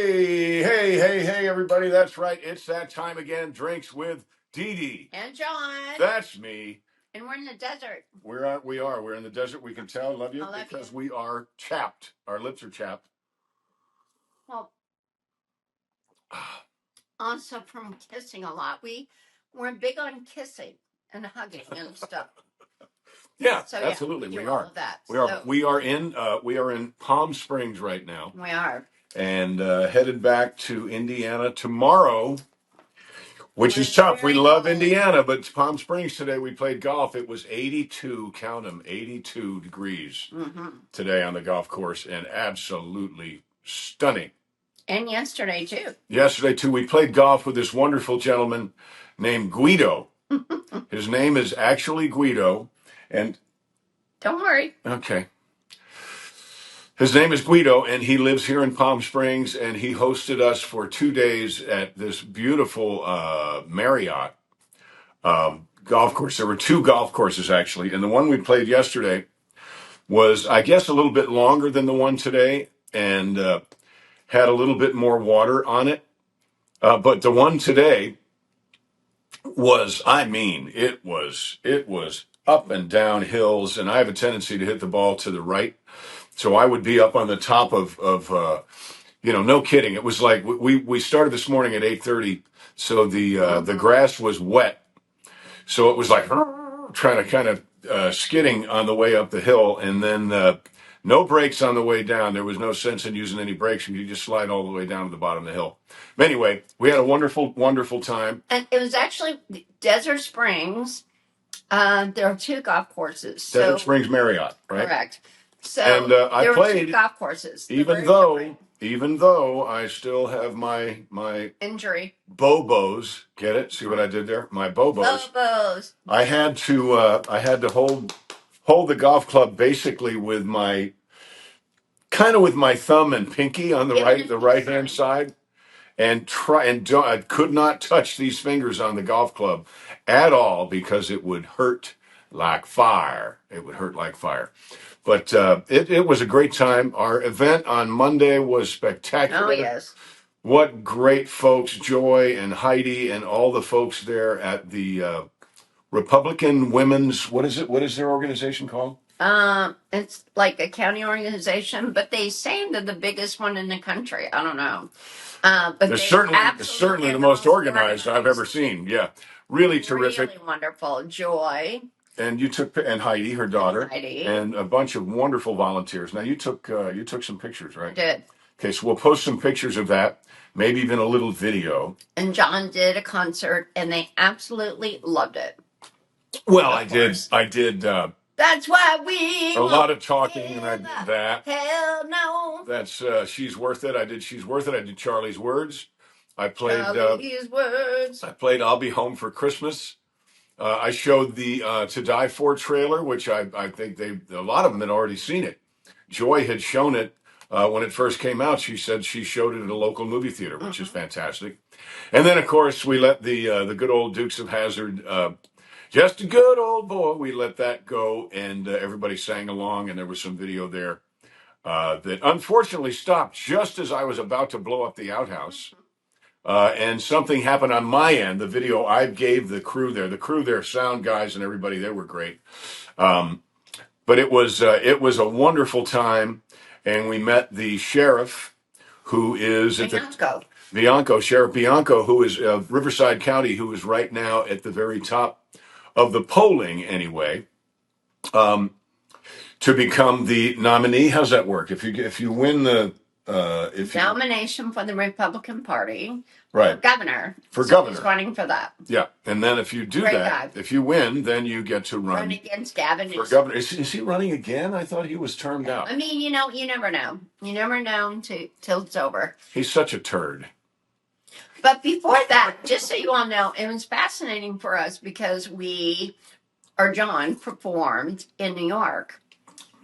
Hey, everybody. That's right. It's that time again. Drinks with Dee Dee. And John. That's me. And we're in the desert. We are. We're in the desert. We can tell. Love you. I love because you. we are chapped. Our lips are chapped. Well, also from kissing a lot. We're big on kissing and hugging and stuff. Yeah, So absolutely. we are. all of that. We are. So, We are in Palm Springs right now. we are. And headed back to Indiana tomorrow. Which We're is tough. We very love cold. Indiana, but Palm Springs today we played golf. It was 82, count them, 82 degrees today on the golf course, and absolutely stunning. And yesterday too. Yesterday too, we played golf with this wonderful gentleman named Guido. His name is actually Guido, and don't worry. Okay. His name is Guido, and he lives here in Palm Springs, and he hosted us for 2 days at this beautiful Marriott golf course. There were two golf courses, actually, and the one we played yesterday was, I guess, a little bit longer than the one today and had a little bit more water on it. But the one today was, it was up and down hills, and I have a tendency to hit the ball to the right. So I would be up on the top of no kidding. It was like we started this morning at 8:30, so the grass was wet. So it was like trying to kind of skidding on the way up the hill, and then no brakes on the way down. There was no sense in using any brakes. You just slide all the way down to the bottom of the hill. But anyway, we had a wonderful, wonderful time. And it was actually Desert Springs. There are two golf courses. Desert Springs Marriott, right? Correct. So and I there played were two golf courses. Even though I still have my injury. Bobos, get it? See what I did there? My Bobos. I had to hold the golf club basically with my thumb and pinky on the right hand side, and I could not touch these fingers on the golf club at all because it would hurt like fire. It would hurt like fire. But it was a great time. Our event on Monday was spectacular. Oh, yes. What great folks, Joy and Heidi and all the folks there at the Republican Women's, what is it? What is their organization called? It's like a county organization, but they say they're the biggest one in the country. I don't know. But they're certainly the most organized I've ever seen. Yeah. Really terrific. Really wonderful. Joy. And and Heidi, her daughter, and a bunch of wonderful volunteers. Now you took some pictures, right? I did. Okay, so we'll post some pictures of that, maybe even a little video. And John did a concert, and they absolutely loved it. Well, I did. That's why we a lot of talking, and I did that. Hell no. That's She's Worth It. I did She's Worth It. I did Charlie's Words. I played Charlie's Words. I played I'll Be Home for Christmas. I showed the To Die For trailer, which I think a lot of them had already seen it. Joy had shown it when it first came out. She said she showed it at a local movie theater, which is fantastic. And then, of course, we let the good old Dukes of Hazzard, Just a Good Old Boy, we let that go, and everybody sang along, and there was some video there that unfortunately stopped just as I was about to blow up the outhouse. And something happened on my end. The video I gave the crew there, sound guys and everybody, they were great. But it was a wonderful time, and we met the sheriff, who is Sheriff Bianco, who is Riverside County, who is right now at the very top of the polling anyway, to become the nominee. How's that work? If you win the nomination for the Republican Party, right, for governor, he's running for that. Yeah, and then if you do if you win, then you get to run against Gavin for governor. Is he running again? I thought he was termed out. I mean, you never know. You never know till it's over. He's such a turd. But before that, just so you all know, it was fascinating for us because John performed in New York.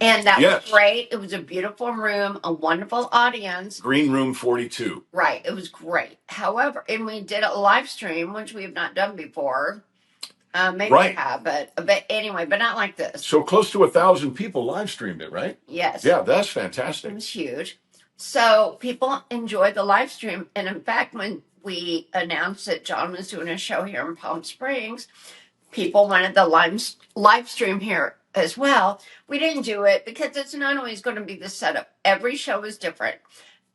And that was great. It was a beautiful room, a wonderful audience. Green Room 42. Right. It was great. However, and we did a live stream, which we have not done before. Maybe we have, but anyway, but not like this. So close to 1,000 people live streamed it, right? Yes. Yeah, that's fantastic. It was huge. So people enjoy the live stream. And in fact, when we announced that John was doing a show here in Palm Springs, people wanted the live stream here as well. We didn't do it because it's not always going to be the setup. Every show is different.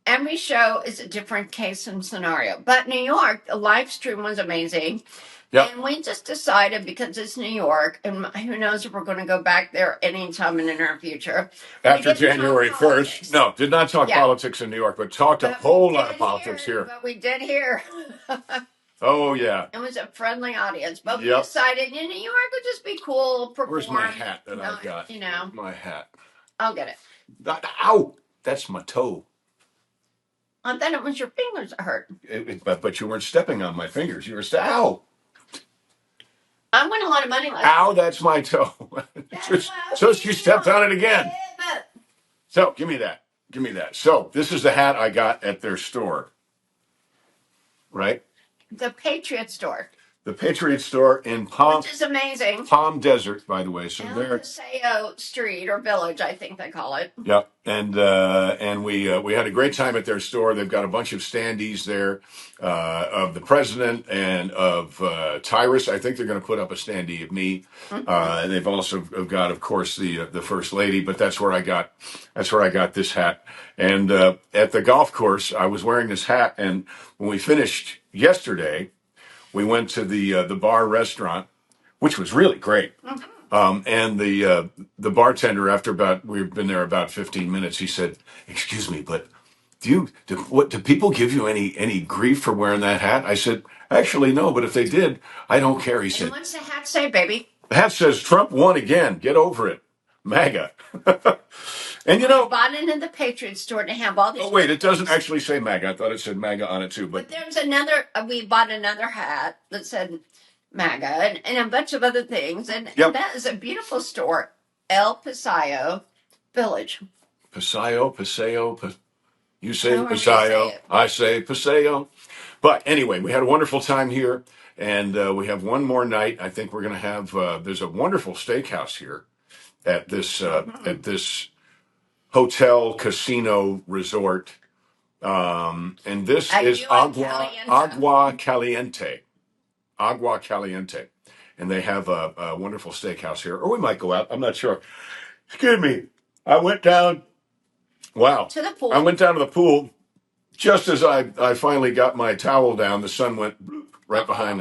Every show is a different case and scenario. But New York, the live stream was amazing. Yep. And we just decided, because it's New York, and who knows if we're going to go back there anytime in the near future. After January 1st. No, did not talk politics in New York, but talked a whole lot of politics here. But we did here. Oh, yeah. It was a friendly audience. But we decided in New York would just be cool. Perform. Where's my hat that I've got? You know. My hat. I'll get it. Ow! That's my toe. I thought it was your fingers that hurt. But you weren't stepping on my fingers. You were ow! I won a lot of money last night. Ow, that's my toe. So she stepped on it again. So, give me that. Give me that. So, this is the hat I got at their store. Right? The Patriot store. The Patriot store in Palm. Which is amazing. Palm Desert, by the way. So there. Paseo Street or Village, I think they call it. Yep. And we had a great time at their store. They've got a bunch of standees there of the president and of Tyrus. I think they're going to put up a standee of me. Mm-hmm. And they've also got, of course, the first lady. But that's where I got this hat. And at the golf course, I was wearing this hat. And when we finished yesterday, we went to the bar restaurant, which was really great. Mm-hmm. And the bartender, we've been there about 15 minutes, he said, "Excuse me, but do people give you any grief for wearing that hat?" I said, "Actually, no, but if they did, I don't care." He said, "And what's the hat say, baby?" "The hat says Trump won again. Get over it. MAGA." And you know, I bought it in the Patriot store to have all these. Oh wait, it doesn't actually say MAGA. I thought it said MAGA on it too. But there's another. We bought another hat that said MAGA and a bunch of other things, and that is a beautiful store, El Paseo Village. Paseo. You say Paseo, I say Paseo. But anyway, we had a wonderful time here, and we have one more night. I think we're going to have. There's a wonderful steakhouse here at this hotel casino resort, and this is Agua Caliente, and they have a wonderful steakhouse here. Or we might go out. I'm not sure. Excuse me. I went down. Wow. To the pool. I went down to the pool just as I finally got my towel down. The sun went right behind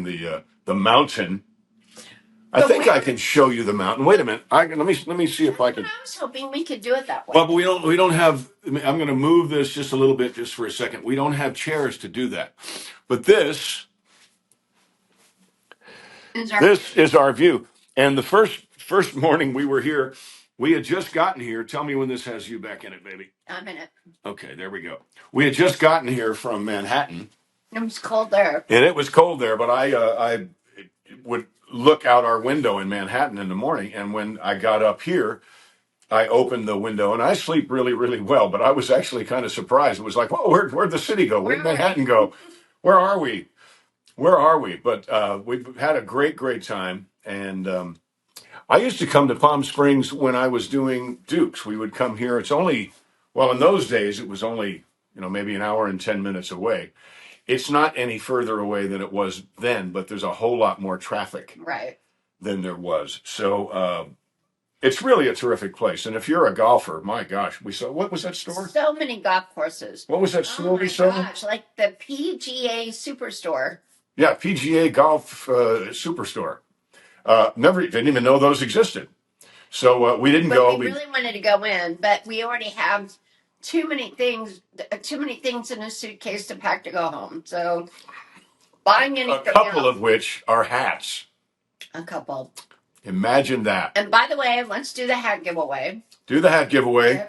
the mountain. I think I can show you the mountain. Wait a minute. Let me see if I can. I was hoping we could do it that way. Well, but we don't have. I'm going to move this just a little bit, just for a second. We don't have chairs to do that. But this is our view. And the first morning we were here, we had just gotten here. Tell me when this has you back in it, baby. I'm in it. Okay, there we go. We had just gotten here from Manhattan. It was cold there. And it was cold there, but I would look out our window in Manhattan in the morning, and when I got up here, I opened the window, and I sleep really, really well, but I was actually kind of surprised. It was like, whoa, where'd the city go? Where'd Manhattan go? Where are we? But we've had a great, great time, and I used to come to Palm Springs when I was doing Dukes. We would come here. It's only, well, in those days, it was only, maybe an hour and 10 minutes away. It's not any further away than it was then, but there's a whole lot more traffic than there was. So it's really a terrific place. And if you're a golfer, my gosh, we saw, what was that store? So many golf courses. What was that store we saw? Oh my gosh, like the PGA Superstore. Yeah, PGA Golf Superstore. Didn't even know those existed. So we didn't go. We really wanted to go in, but we already have too many things in a suitcase to pack to go home. So buying anything a couple of which are hats. A couple. Imagine that. And by the way, let's do the hat giveaway. Do the hat giveaway.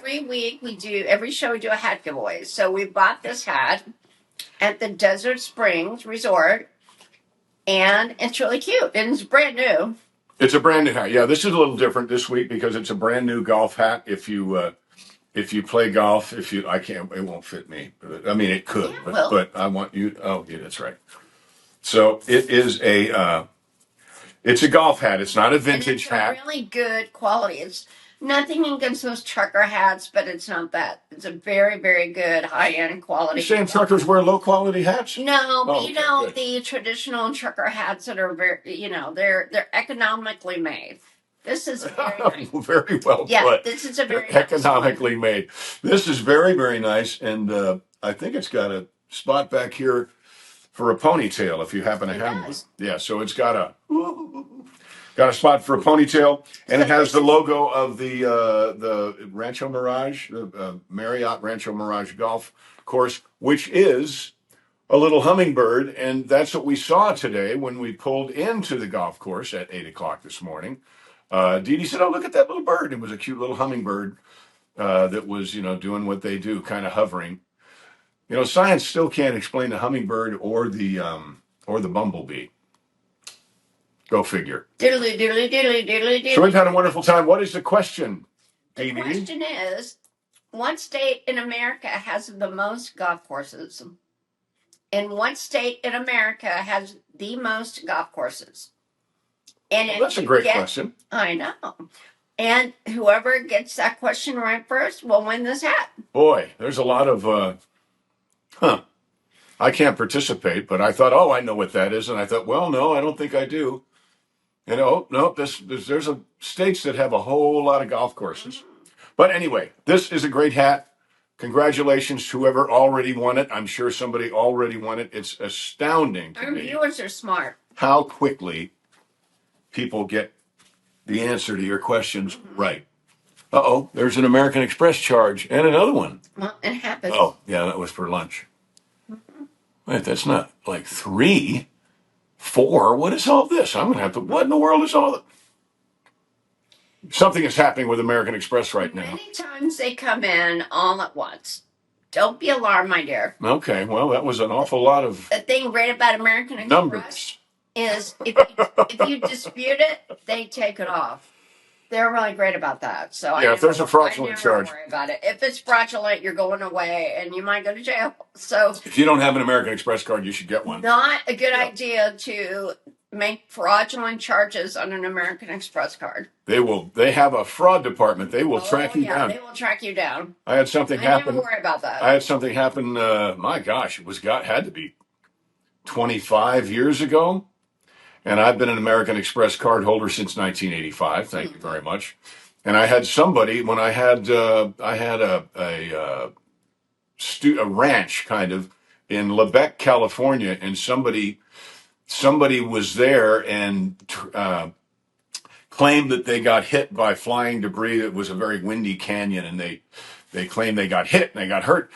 Every show we do a hat giveaway. So we bought this hat at the Desert Springs Resort, and it's really cute, and it's brand new. It's a brand new hat. Yeah, this is a little different this week because it's a brand new golf hat. If you play golf, it won't fit me. I mean, it could, but I want you. Oh, yeah, that's right. So it is it's a golf hat. It's not a vintage hat. Really good quality. It's Nothing against those trucker hats, but it's not that. It's a very, very good high-end quality. You're saying truckers wear low-quality hats? No, but Okay, good. the traditional trucker hats that are very, they're economically made. This is very nice. Very well put. Yeah, this is a very economically nice made. This is very, very nice, and I think it's got a spot back here for a ponytail if you happen to have one. Yeah, so it's got a spot for a ponytail, and it has the logo of the Rancho Mirage, the Marriott Rancho Mirage Golf Course, which is a little hummingbird, and that's what we saw today when we pulled into the golf course at 8 o'clock this morning. Dee Dee said, "Oh, look at that little bird!" It was a cute little hummingbird that was, doing what they do, kind of hovering. Science still can't explain the hummingbird or the bumblebee. Go figure. Diddly, diddly, diddly, diddly, diddly. So we've had a wonderful time. What is the question, Dee Dee? The question is, what state in America has the most golf courses? And what state in America has the most golf courses? And well, that's a great question. I know. And whoever gets that question right first will win this hat. Boy, there's a lot of, I can't participate, but I thought, oh, I know what that is. And I thought, well, no, I don't think I do. No, there's states that have a whole lot of golf courses. But anyway, this is a great hat. Congratulations to whoever already won it. I'm sure somebody already won it. It's astounding to me. Our viewers are smart. How quickly people get the answer to your questions right. Uh-oh, there's an American Express charge and another one. Well, it happens. Oh, yeah, that was for lunch. Wait, that's not like 3, 4. What is all this? I'm going to have to, what in the world is all that? Something is happening with American Express right now. Many times they come in all at once. Don't be alarmed, my dear. Okay, well, that was an awful lot of the thing great about American Express numbers. Is if you dispute it, they take it off. They're really great about that. So yeah, if there's a fraudulent charge, worry about it. If it's fraudulent, you're going away and you might go to jail. So if you don't have an American Express card, you should get one. Not a good idea to make fraudulent charges on an American Express card. They have a fraud department. They will track you down. They will track you down. I had something happen. Never worry about that. I had something happen. My gosh, had to be 25 years ago. And I've been an American Express card holder since 1985. Thank you very much. And I had somebody when I had a ranch kind of in Lebec, California, and somebody was there and claimed that they got hit by flying debris. It was a very windy canyon, and they claimed they got hit and they got hurt.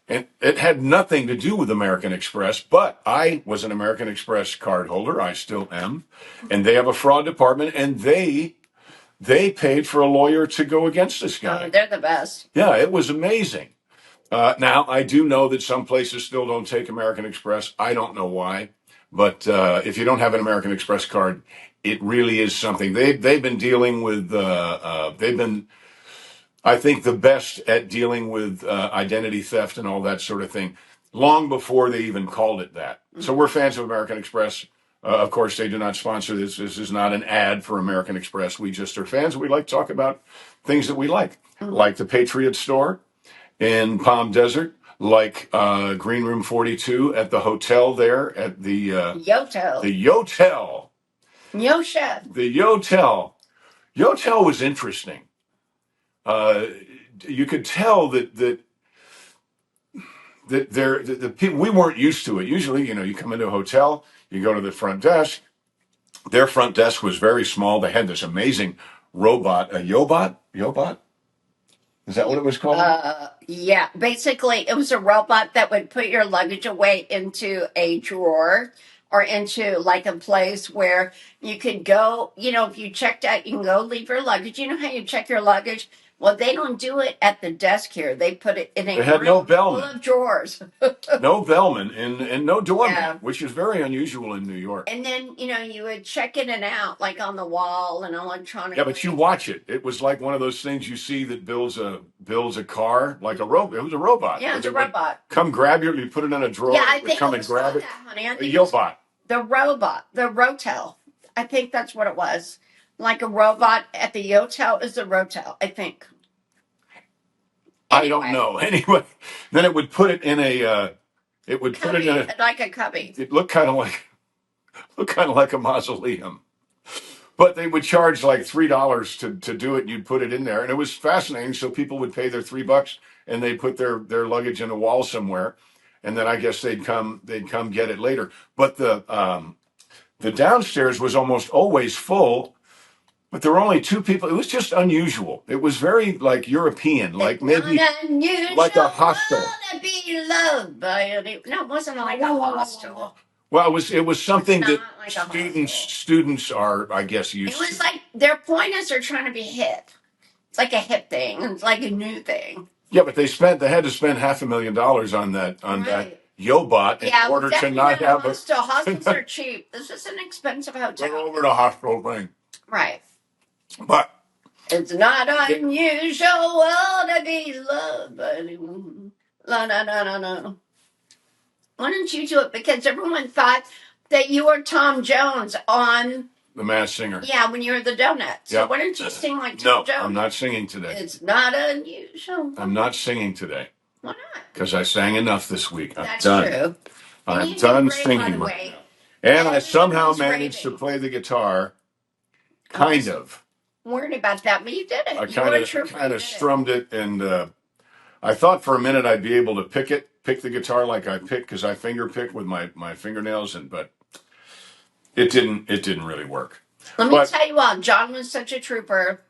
And it had nothing to do with American Express, but I was an American Express card holder. I still am. And they have a fraud department, and they paid for a lawyer to go against this guy. Oh, they're the best. Yeah, it was amazing. Now, I do know that some places still don't take American Express. I don't know why. But if you don't have an American Express card, it really is something. They've been dealing with, I think, the best at dealing with identity theft and all that sort of thing, long before they even called it that. Mm-hmm. So we're fans of American Express. Of course, they do not sponsor this. This is not an ad for American Express. We just are fans. We like to talk about things that we like, like the Patriot Store in Palm Desert, like Green Room 42 at the hotel there at the Yotel. The Yotel. Yotel. The Yotel. Yotel was interesting. You could tell that the people, we weren't used to it. Usually, you come into a hotel, you go to the front desk. Their front desk was very small. They had this amazing robot, a Yobot. Is that what it was called? Yeah. Basically, it was a robot that would put your luggage away into a drawer or into like a place where you could go, if you checked out, you can go leave your luggage. You know how you check your luggage? Well, they don't do it at the desk here. They put it in a room full of drawers. No bellman and no doorman, which is very unusual in New York. And then, you would check in and out, like on the wall and electronic. Yeah, but you watch it. It was like one of those things you see that builds a car, like a robot. It was a robot. Yeah, it's a robot. Come grab you put it in a drawer. Yeah, I think come and grab it. That, honey. I think a Yobot. The robot, the Rotel. I think that's what it was. like a robot at the hotel is a rotel, I think. I don't know. Anyway, then it would put it in a. It would put it in a like a cubby. It looked kind of like a mausoleum. But they would charge like $3 to do it. And you'd put it in there, and it was fascinating. So people would pay their $3, and they'd put their luggage in a wall somewhere, and then I guess they'd come get it later. But the downstairs was almost always full. But there were only 2 people. It was just unusual. It was very like European, like maybe like a hostel. To be loved by no, it wasn't like a hostel. Well, it was something that like students are, I guess, used to. It was like their point is they're trying to be hip. It's like a hip thing. It's like a new thing. Yeah, but they had to spend $500,000 on that Yobot in order to not have hostel. Hostels are cheap. This is an expensive hotel. Go over the hostel thing. Right. But it's not unusual to be loved by anyone. No. Why don't you do it? Because everyone thought that you were Tom Jones on The Masked Singer. Yeah, when you were the donut. So why don't you sing like Tom Jones? No, I'm not singing today. It's not unusual. I'm not singing today. Why not? Because I sang enough this week. That's true. I'm done singing. And I somehow managed to play the guitar. Kind of. Worried about that, but you did it. I kind of strummed it, and I thought for a minute I'd be able to pick the guitar like I pick, because I finger pick with my fingernails, but it didn't really work. Let me tell you what, John was such a trooper,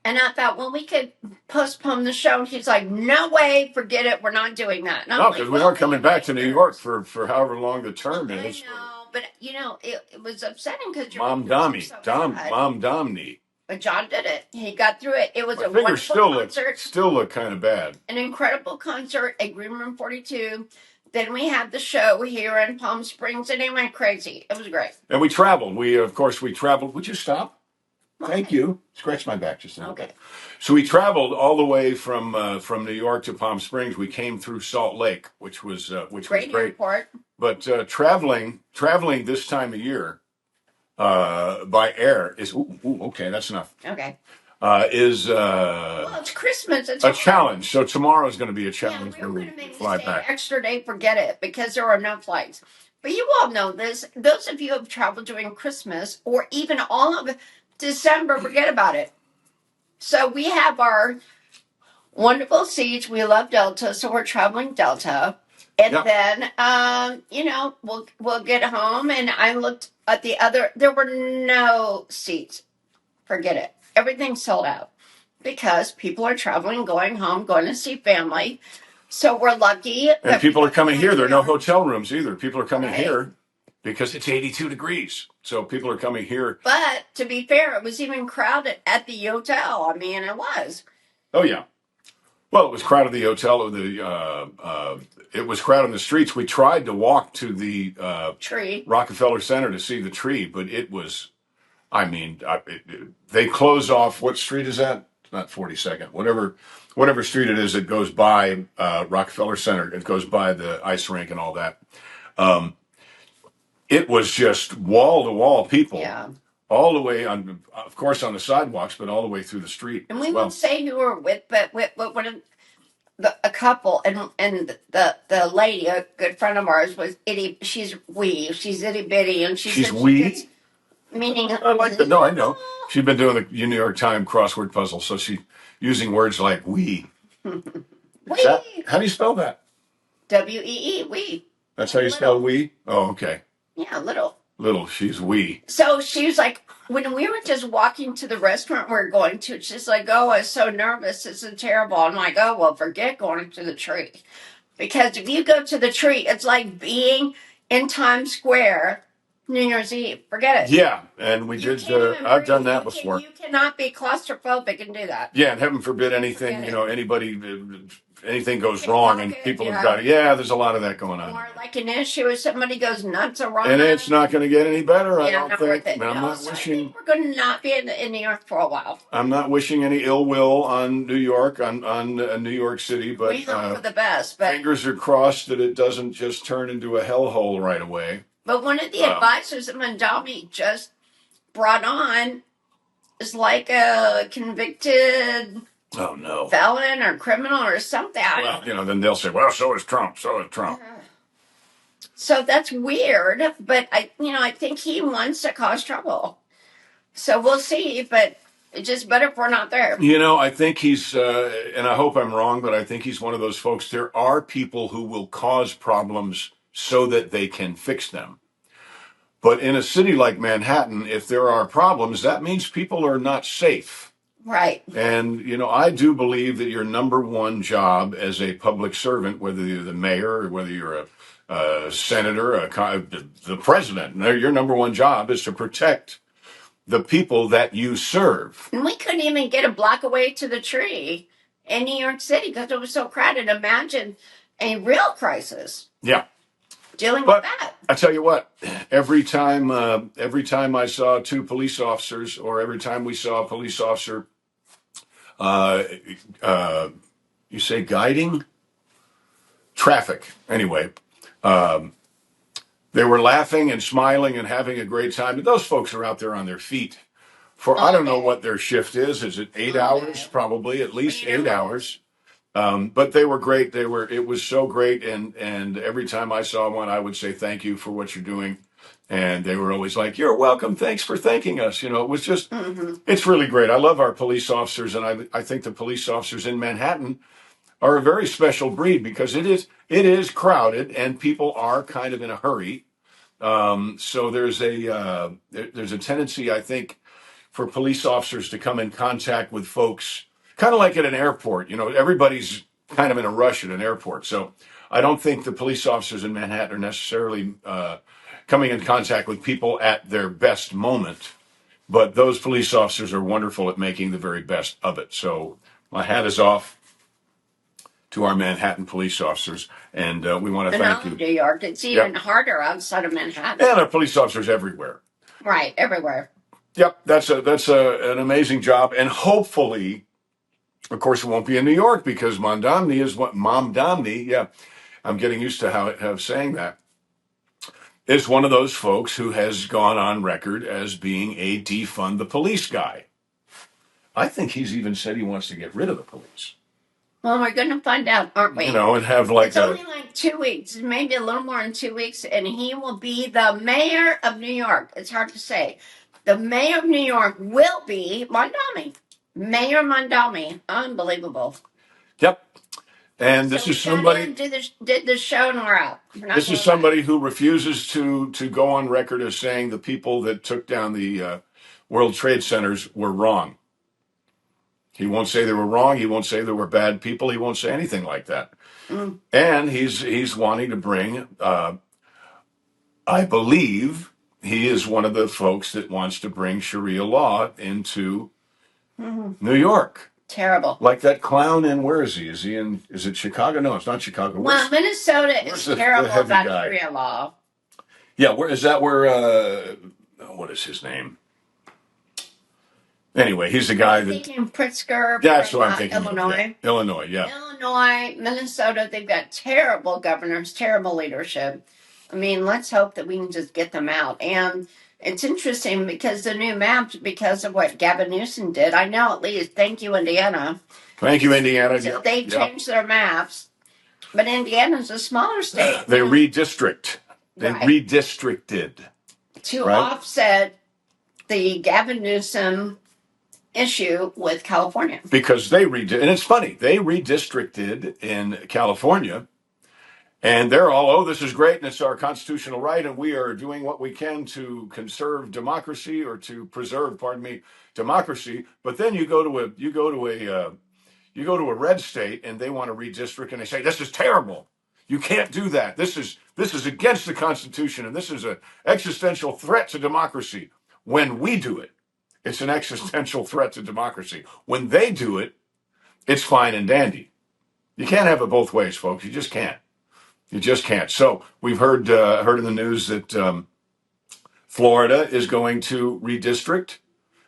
and I thought, well, we could postpone the show, and he's like, no way, forget it, we're not doing that. No, because we aren't coming back to New York for however long the term is. I know, but it was upsetting because Mom Domney. But John did it. He got through it. It was my a wonderful concert. Still look kind of bad. An incredible concert at Green Room 42. Then we had the show here in Palm Springs, and it went crazy. It was great. And we traveled. We traveled. Would you stop? Okay. Thank you. Scratch my back just a little bit. So we traveled all the way from New York to Palm Springs. We came through Salt Lake, which was great. Airport. But traveling this time of year by air is okay. That's enough. Okay. Well, it's Christmas. It's a challenge. So tomorrow is going to be a challenge. Yeah, we're going to make fly back. Extra day, forget it, because there are no flights. But you all know this. Those of you who have traveled during Christmas or even all of December, forget about it. So we have our wonderful seats. We love Delta, so we're traveling Delta. And then, we'll get home, and I looked at the other. There were no seats. Forget it. Everything's sold out because people are traveling, going home, going to see family. So we're lucky. And people are coming here. There are no hotel rooms either. People are coming here because it's 82 degrees. So people are coming here. But to be fair, it was even crowded at the hotel. I mean, it was. Oh, yeah. Well, it was crowded at the hotel. It was crowded in the streets. We tried to walk to the tree, Rockefeller Center, to see the tree, but it was... I mean, they close off. What street is that? It's not 42nd. Whatever street it is, it goes by Rockefeller Center. It goes by the ice rink and all that. It was just wall to wall people. Yeah. All the way on, of course, on the sidewalks, but all the way through the street. And we won't say who we're with, but one of a couple, and the lady, a good friend of ours, was itty. She's itty bitty, and she's wee. Meaning, I like that. No, I know. She's been doing the New York Times crossword puzzle, so she's using words like "we." How do you spell that? W-E-E, we. That's how you spell "we"? Oh, okay. Yeah, little. Little, she's "we." So she was like, when we were just walking to the restaurant we were going to, she's like, oh, I was so nervous. This is terrible. I'm like, oh, well, forget going to the tree. Because if you go to the tree, it's like being in Times Square New Year's Eve. Forget it. Yeah, and we did. I've done that before. You cannot be claustrophobic and do that. Yeah, and heaven forbid anything, anything goes wrong, and people have got it. Yeah, there's a lot of that going on. Or like an issue if somebody goes nuts or wrong. And it's not going to get any better, I don't think. I'm not wishing. We're going to not be in New York for a while. I'm not wishing any ill will on New York, on New York City, but we hope for the best. But fingers are crossed that it doesn't just turn into a hellhole right away. But one of the advisors that Mandami just brought on is like a convicted felon or criminal or something. Well, then they'll say, well, so is Trump. So is Trump. So that's weird, but I think he wants to cause trouble. So we'll see, but it's just better if we're not there. I think he's, and I hope I'm wrong, but I think he's one of those folks. There are people who will cause problems so that they can fix them. But in a city like Manhattan, if there are problems, that means people are not safe. Right. And, I do believe that your number one job as a public servant, whether you're the mayor or whether you're a senator, the president, your number one job is to protect the people that you serve. And we couldn't even get a block away to the tree in New York City because it was so crowded. Imagine a real crisis. Yeah. Dealing with that. I tell you what, every time I saw two police officers, or every time we saw a police officer, you say guiding traffic. Anyway, they were laughing and smiling and having a great time. But those folks are out there on their feet for, I don't know what their shift is. Is it 8 hours? Probably at least 8 hours. But they were great. It was so great. And every time I saw one, I would say, thank you for what you're doing. And they were always like, you're welcome. Thanks for thanking us. It was just, It's really great. I love our police officers. And I think the police officers in Manhattan are a very special breed because it is crowded and people are kind of in a hurry. So there's a tendency, I think, for police officers to come in contact with folks, kind of like at an airport. Everybody's kind of in a rush at an airport. So I don't think the police officers in Manhattan are necessarily coming in contact with people at their best moment. But those police officers are wonderful at making the very best of it. So my hat is off to our Manhattan police officers, and we want to thank you. New York, it's even harder outside of Manhattan. And our police officers everywhere. Right, everywhere. Yep, that's an amazing job, and hopefully, of course, it won't be in New York because Mom Domney. Yeah, I'm getting used to how saying that. Is one of those folks who has gone on record as being a defund the police guy. I think he's even said he wants to get rid of the police. Well, we're going to find out, aren't we? And have it's only like 2 weeks, maybe a little more than 2 weeks, and he will be the mayor of New York. It's hard to say. The mayor of New York will be Mondami. Mayor Mondami. Unbelievable. Yep. And this is somebody did the show and we're out. This is somebody who refuses to go on record as saying the people that took down the World Trade Centers were wrong. He won't say they were wrong. He won't say they were bad people. He won't say anything like that. And he's wanting to bring, I believe he is one of the folks that wants to bring Sharia law into New York. Terrible. Like that clown in, where is he? Is it Chicago? No, it's not Chicago. Well, Minnesota is terrible about Sharia law. Yeah, what is his name? Anyway, he's the guy thinking Pritzker. That's what I'm thinking. Illinois. Illinois, yeah. Illinois, Minnesota, they've got terrible governors, terrible leadership. I mean, let's hope that we can just get them out. And it's interesting because the new maps, because of what Gavin Newsom did, I know at least, thank you, Indiana. Thank you, Indiana. So they changed their maps, but Indiana's a smaller state. They redistrict. They redistricted. To offset the Gavin Newsom issue with California. Because and it's funny, they redistricted in California, and they're all, oh, this is great, and it's our constitutional right, and we are doing what we can to conserve democracy or to preserve, democracy. But then you go to a red state, and they want to redistrict, and they say this is terrible. You can't do that. This is against the Constitution, and this is an existential threat to democracy. When we do it, it's an existential threat to democracy. When they do it, it's fine and dandy. You can't have it both ways, folks. You just can't. You just can't. So we've heard in the news that Florida is going to redistrict.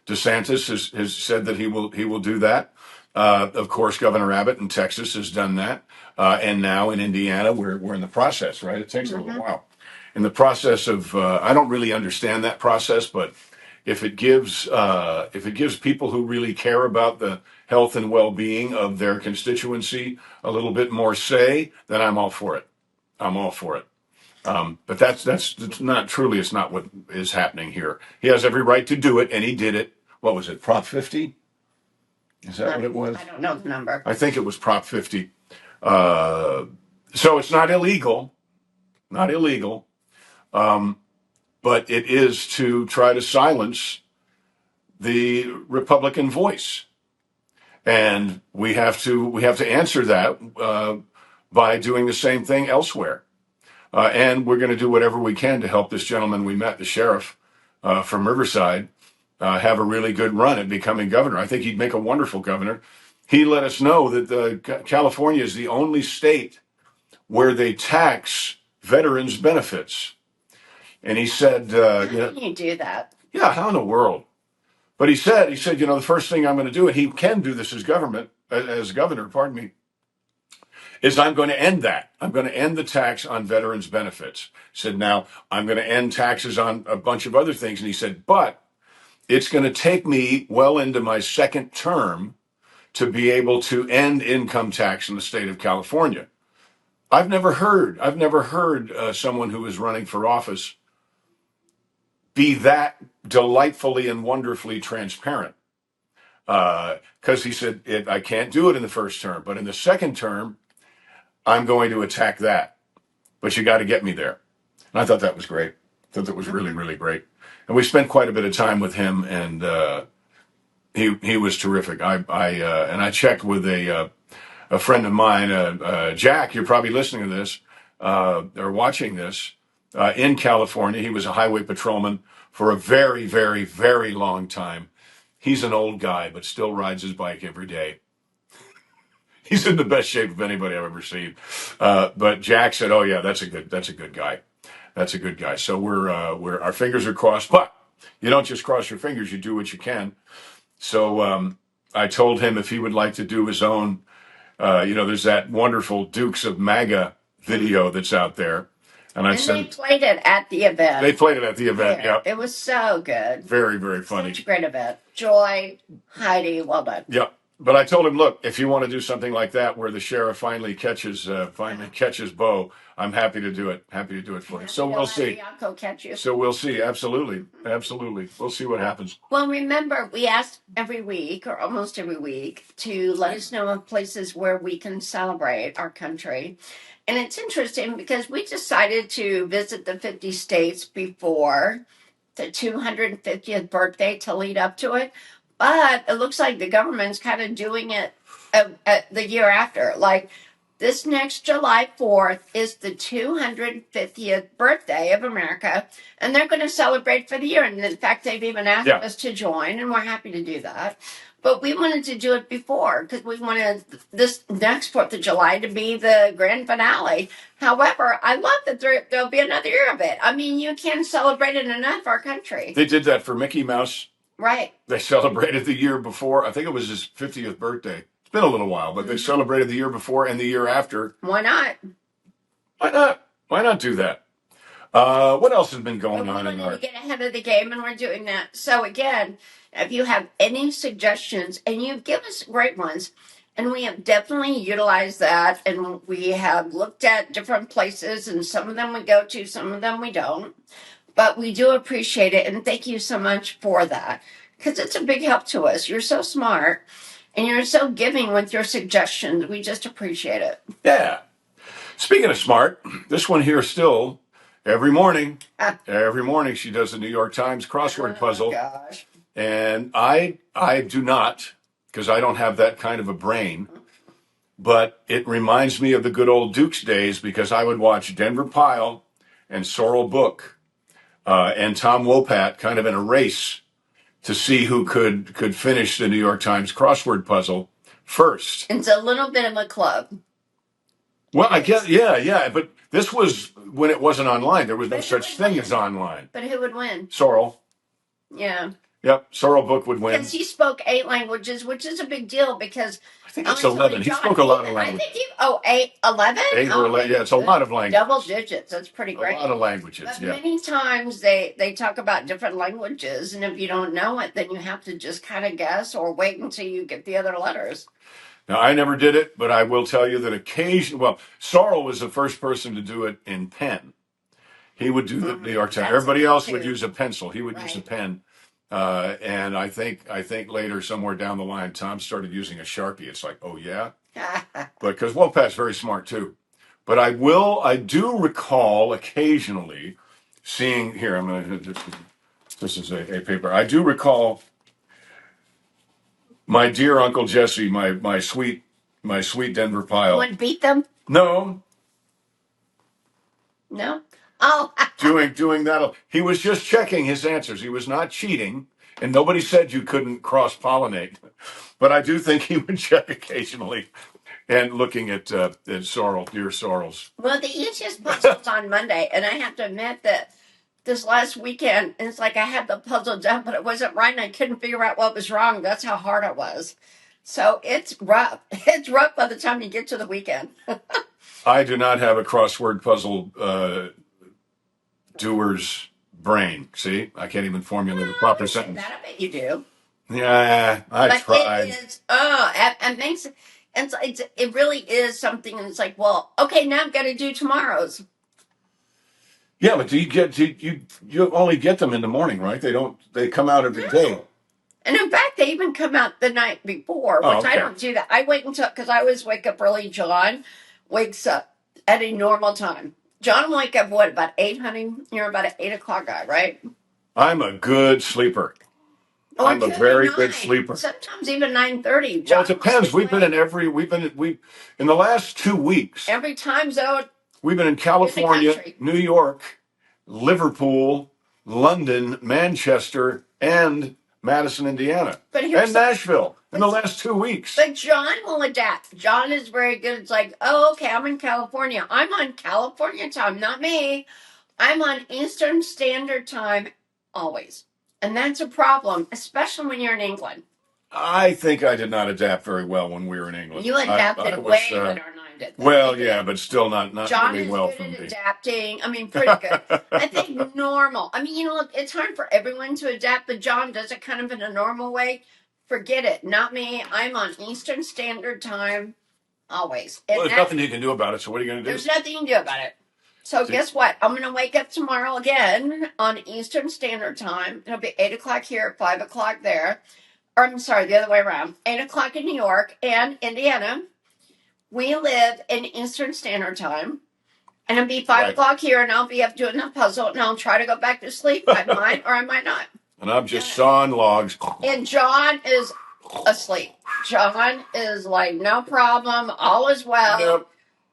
DeSantis has said that he will do that. Of course, Governor Abbott in Texas has done that. And now in Indiana, we're in the process, right? It takes a little while. In the process of, I don't really understand that process, but if it gives people who really care about the health and well-being of their constituency a little bit more say, then I'm all for it. I'm all for it. But that's not truly. It's not what is happening here. He has every right to do it, and he did it. What was it? Prop 50? Is that what it was? I don't know the number. I think it was Prop 50. So it's not illegal, not illegal, but it is to try to silence the Republican voice, and we have to answer that by doing the same thing elsewhere. And we're going to do whatever we can to help this gentleman we met, the sheriff from Riverside, have a really good run at becoming governor. I think he'd make a wonderful governor. He let us know that California is the only state where they tax veterans' benefits. And he said, how can you do that? Yeah, how in the world? But he said, the first thing I'm going to do, and he can do this as governor, pardon me, is I'm going to end that. I'm going to end the tax on veterans' benefits. He said, now I'm going to end taxes on a bunch of other things. And he said, but it's going to take me well into my second term to be able to end income tax in the state of California. I've never heard someone who is running for office be that delightfully and wonderfully transparent. Because he said, I can't do it in the first term, but in the second term, I'm going to attack that. But you got to get me there. And I thought that was great. I thought that was really, really great. And we spent quite a bit of time with him, and he was terrific. I checked with a friend of mine, Jack. You're probably listening to this or watching this in California. He was a highway patrolman for a very, very, very long time. He's an old guy, but still rides his bike every day. He's in the best shape of anybody I've ever seen. But Jack said, "Oh yeah, that's a good guy. That's a good guy." So we're our fingers are crossed, but you don't just cross your fingers. You do what you can. So I told him if he would like to do his own, there's that wonderful Dukes of MAGA video that's out there. And they played it at the event. They played it at the event, yeah. It was so good. Very, very funny. Such a great event. Joy, Heidi, well done. Yeah. But I told him, look, if you want to do something like that where the sheriff finally catches Bo, I'm happy to do it. Happy to do it for you. So we'll see. I'll catch you. So we'll see. Absolutely. Absolutely. We'll see what happens. Well, remember, we ask every week or almost every week to let us know of places where we can celebrate our country. And it's interesting because we decided to visit the 50 states before the 250th birthday to lead up to it. But it looks like the government's kind of doing it the year after. Like this next July 4th is the 250th birthday of America, and they're going to celebrate for the year. And in fact, they've even asked us to join, and we're happy to do that. But we wanted to do it before because we wanted this next 4th of July to be the grand finale. However, I love that there'll be another year of it. I mean, you can't celebrate it enough, our country. They did that for Mickey Mouse. Right. They celebrated the year before. I think it was his 50th birthday. It's been a little while, but they celebrated the year before and the year after. Why not? Why not? Why not do that? What else has been going on in our... We get ahead of the game, and we're doing that. So again, if you have any suggestions, and you give us great ones, and we have definitely utilized that, and we have looked at different places, and some of them we go to, some of them we don't. But we do appreciate it, and thank you so much for that, because it's a big help to us. You're so smart, and you're so giving with your suggestions. We just appreciate it. Yeah. Speaking of smart, this one here still, every morning she does the New York Times crossword puzzle. Gosh. And I do not, because I don't have that kind of a brain, but it reminds me of the good old Dukes days, because I would watch Denver Pyle and Sorrel Book and Tom Wopat kind of in a race to see who could finish the New York Times crossword puzzle first. It's a little bit of a club. Well, I guess, yeah. But this was when it wasn't online. There was no such thing as online. But who would win? Sorrel. Yeah. Yep, Sorrel Book would win. Because he spoke 8 languages, which is a big deal because think it's 11. He spoke a lot of languages. I think 11? 8 or 11. Yeah, it's a lot of languages. Double digits. That's pretty great. A lot of languages, but yeah. Many times they talk about different languages, and if you don't know it, then you have to just kind of guess or wait until you get the other letters. Now, I never did it, but I will tell you that occasionally, well, Sorrel was the first person to do it in pen. He would do the New York Times. Everybody else would use a pencil. He would use a pen. And I think later, somewhere down the line, Tom started using a Sharpie. It's like, oh, yeah? Because Wolfpack's very smart, too. But I do recall occasionally seeing, here, I'm going to, this is a paper. I do recall my dear Uncle Jesse, my sweet Denver pile. You want to beat them? No. No? Oh. doing that. He was just checking his answers. He was not cheating, and nobody said you couldn't cross-pollinate. But I do think he would check occasionally and looking at Sorrel, dear Sorrels. Well, the easiest puzzle's on Monday, and I have to admit that this last weekend, it's like I had the puzzle done, but it wasn't right, and I couldn't figure out what was wrong. That's how hard it was. So it's rough. It's rough by the time you get to the weekend. I do not have a crossword puzzle doer's brain. See, I can't even formulate a proper sentence. That I bet you do. Yeah, I tried. It is. It makes it really is something. And it's like, well, okay, now I've got to do tomorrow's. Yeah, but you only get them in the morning, right? They come out every day. And in fact, they even come out the night before, which I don't do that. I wait until, because I always wake up early. John wakes up at a normal time. John will wake up, what, about 8, honey? You're about an 8 o'clock guy, right? I'm a good sleeper. I'm a very good sleeper. Sometimes even 9:30. Well, it depends. We've been in the last 2 weeks. Every time zone. We've been in California, New York, Liverpool, London, Manchester, and Madison, Indiana, and Nashville in the last 2 weeks. But John will adapt. John is very good. It's like, oh, okay, I'm in California. I'm on California time, not me. I'm on Eastern Standard Time always. And that's a problem, especially when you're in England. I think I did not adapt very well when we were in England. You adapted way better than I did. Well, yeah, but still not John really well for me. John is good at adapting. I mean, pretty good. I think normal. I mean, it's hard for everyone to adapt, but John does it kind of in a normal way. Forget it. Not me. I'm on Eastern Standard Time always. Well, there's nothing you can do about it, so what are you going to do? There's nothing you can do about it. So guess what? I'm going to wake up tomorrow again on Eastern Standard Time. It'll be 8 o'clock here, 5 o'clock there. Or I'm sorry, the other way around. 8 o'clock in New York and Indiana. We live in Eastern Standard Time. And it'll be 5 o'clock here, and I'll be up doing the puzzle, and I'll try to go back to sleep. I might or I might not. And I'm just sawing logs. And John is asleep. John is like, no problem, all is well. Yep.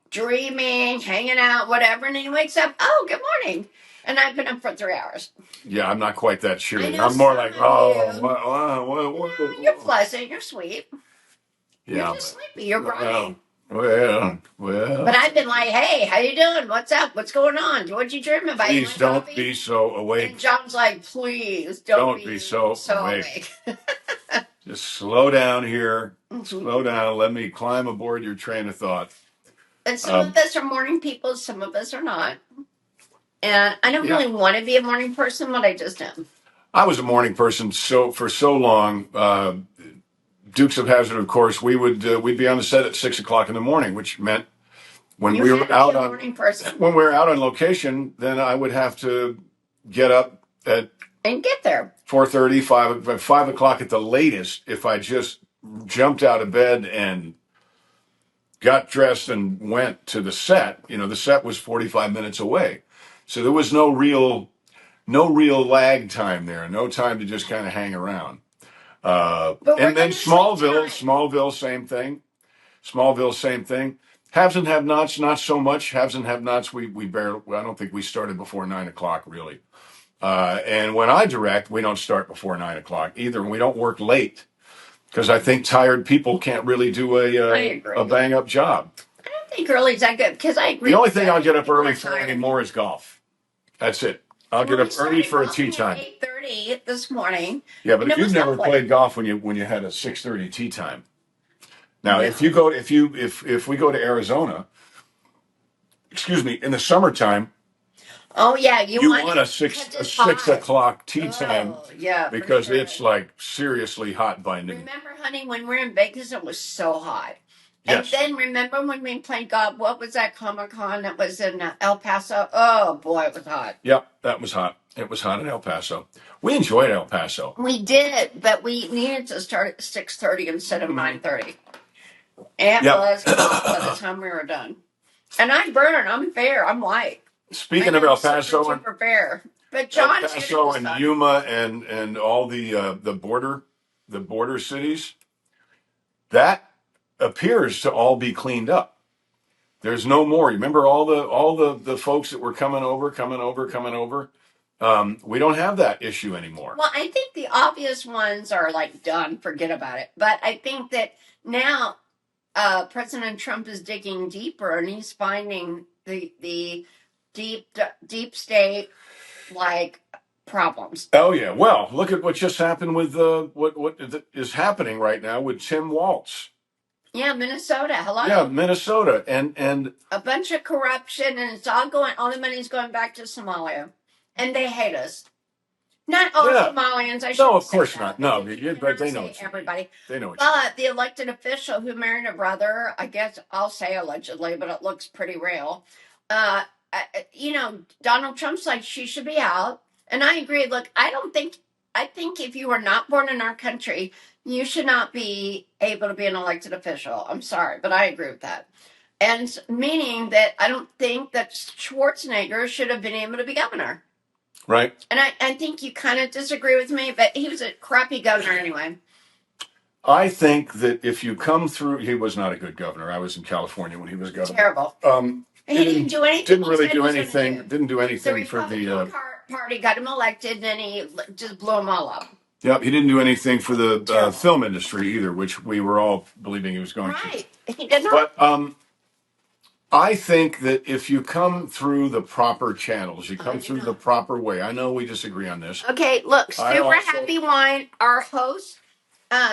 Dreaming, hanging out, whatever, and then he wakes up, oh, good morning. And I've been up for 3 hours. Yeah, I'm not quite that cheery. I'm more like, what? You're pleasant, you're sweet. Yeah. You're just sleepy, you're bright. Well. But I've been like, hey, how you doing? What's up? What's going on? What'd you dream about? Please don't be so awake. And John's like, please don't be so awake. Just slow down here. Slow down. Let me climb aboard your train of thought. And some of us are morning people, some of us are not. And I don't really want to be a morning person, but I just am. I was a morning person for so long. Dukes of Hazzard, of course, we'd be on the set at 6 o'clock in the morning, which meant when we were out on location, then I would have to get up and get there 4:30, 5 o'clock at the latest. If I just jumped out of bed and got dressed and went to the set, the set was 45 minutes away, so there was no real lag time there, no time to just kind of hang around. And then Smallville, same thing. Smallville, same thing. Haves and have-nots, not so much. Haves and have-nots, we barely. I don't think we started before 9 o'clock, really. And when I direct, we don't start before 9 o'clock either, and we don't work late because I think tired people can't really do a bang-up job. I don't think early is that good because I agree. The only thing I'll get up early for anymore is golf. That's it. I'll get up early for a tee time. 8:30 this morning. Yeah, but if you've never played golf when you had a 6:30 tee time, Now, No. if you go, if we go to Arizona, excuse me, in the summertime, Oh yeah, you want a 6 o'clock tea time yeah, because it's like seriously hot by noon. Remember, honey, when we were in Vegas, it was so hot. Yes. And then remember when we played golf? What was that Comic-Con that was in El Paso? Oh boy, it was hot. Yep, that was hot. It was hot in El Paso. We enjoyed El Paso. We did, but we needed to start at 6:30 instead of 9:30. It was hot by the time we were done. And I burn. I'm fair. I'm white. Speaking of El Paso and fair. But John, El Paso and Yuma and all the border cities, that appears to all be cleaned up. There's no more. Remember all the folks that were coming over. We don't have that issue anymore. Well, I think the obvious ones are like done. Forget about it. But I think that now President Trump is digging deeper and he's finding the deep state like problems. Oh yeah. Well, look at what just happened with what is happening right now with Tim Walz. Yeah, Minnesota. Hello. Yeah, Minnesota, and a bunch of corruption, and it's all the money's going back to Somalia, and they hate us. Not all Somalians. I should. No, of course not. No, but they know everybody. They know. But the elected official who married a brother, I guess I'll say allegedly, but it looks pretty real. Donald Trump's like she should be out, and I agree. Look, I think if you were not born in our country, you should not be able to be an elected official. I'm sorry, but I agree with that. And meaning that I don't think that Schwarzenegger should have been able to be governor. Right. And I think you kind of disagree with me, but he was a crappy governor anyway. I think that if you come through, he was not a good governor. I was in California when he was governor. Terrible. He didn't do anything. Didn't really do anything. Didn't do anything for the Party got him elected, and then he just blew them all up. Yep, he didn't do anything for the film industry either, which we were all believing he was going to. Right, he did not. But I think that if you come through the proper channels, you come through the proper way. I know we disagree on this. Okay, look, Super Happy Wine, our host,